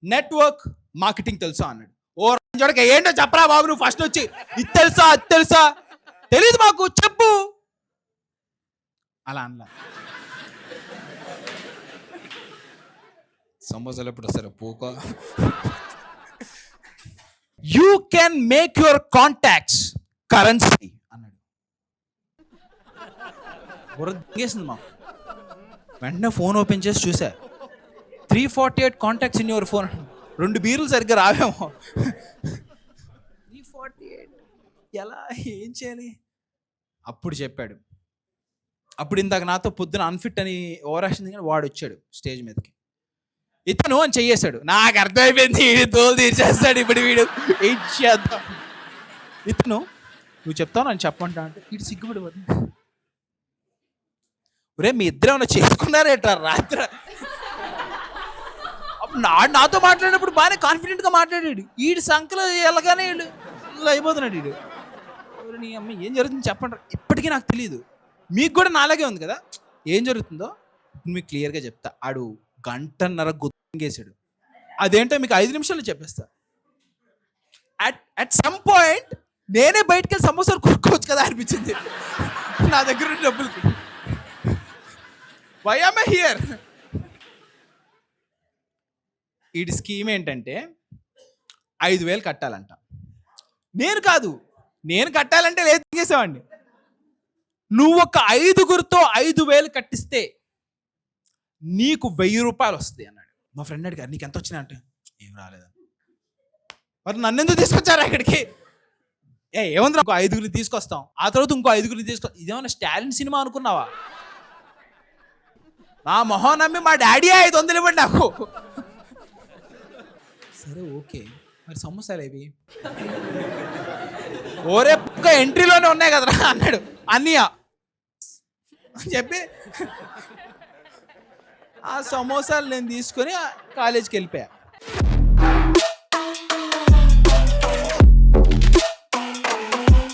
Network marketing తెలుసా అన్నాడు. ఓ చూడక ఏంటో చెప్పరా బాబు, నువ్వు ఫస్ట్ వచ్చి ఇది తెలుసా అది తెలుసా, తెలీదు మాకు చెప్పు అలా అన్నా. సమోసాలు ఎప్పుడు వస్తారు పూక. You can make your contacts currency అన్నాడు. బుర్రగేసింది మాకు. వెంటనే ఫోన్ ఓపెన్ చేసి చూసా, 348 కాంటాక్ట్స్ ఇన్ యువర్ ఫోన్. 2 బీర్లు సరిగ్గా రావేమో. 348 ఎలా, ఏం చేయాలి? అప్పుడు చెప్పాడు. అప్పుడు ఇందాక నాతో పొద్దున అన్ఫిట్ అని ఓవరాక్షన్ కానీ వాడు వచ్చాడు స్టేజ్ మీదకి. ఇతను అని చెయ్యేశాడు. నాకు అర్థమైపోయింది, వీడు తోలు తీర్చేస్తాడు ఇప్పుడు, వీడు ఏం చేద్దాం. ఇతను నువ్వు చెప్తావు నన్ను చెప్పంటా అంటే వీడు సిగ్గుపడిపోతుంది. ఒరే మీ ఇద్దరు ఏమన్నా చేసుకున్నారేట రాత్రి. నాతో మాట్లాడినప్పుడు బాగానే కాన్ఫిడెంట్గా మాట్లాడాడు. వీడి సంఖ్యలో వెళ్ళగానే వీడు ఇలా అయిపోతున్నాడు. వీడు నీ అమ్మ ఏం జరుగుతుంది చెప్పండి. ఇప్పటికీ నాకు తెలియదు, మీకు కూడా నాలాగే ఉంది కదా. ఏం జరుగుతుందో మీకు క్లియర్గా చెప్తా. ఆడు 1.5 గంట గుంగేశాడు. అదేంటో మీకు 5 నిమిషాల్లో చెప్పేస్తా. అట్ సమ్ పాయింట్ నేనే బయటికి వెళ్ళి సమోసాలు కొనుక్కోవచ్చు కదా అనిపించింది నా దగ్గర ఉన్న డబ్బులకి. Why am I here? వీడి స్కీమ్ ఏంటంటే 5,000 కట్టాలంట. నేను కాదు, నేను కట్టాలంటే లేదు చేసేవాడిని. నువ్వు ఒక 5గురితో 5,000 కట్టిస్తే నీకు 1,000 రూపాయలు వస్తాయి అన్నాడు. మా ఫ్రెండ్ అడిగారు నీకు ఎంత వచ్చినాయి అంటే ఏం రాలేదని. మరి నన్ను ఎందుకు తీసుకొచ్చారు అక్కడికి? ఏముంది, ఇంకో 5గురిని తీసుకొస్తాం, ఆ తర్వాత ఇంకో 5గురిని ఇదేమన్నా స్టాలిన్ సినిమా అనుకున్నావా? నా మొహం నమ్మి మా డాడీ 500 ఇవ్వండి నాకు. సరే ఓకే, మరి సమోసాలు ఏవి? ఓరే పక్క ఎంట్రీలోనే ఉన్నాయి కదరా అన్నాడు అన్నయ్య అని చెప్పి. ఆ సమోసాలు నేను తీసుకొని కాలేజీకి వెళ్ళిపోయా.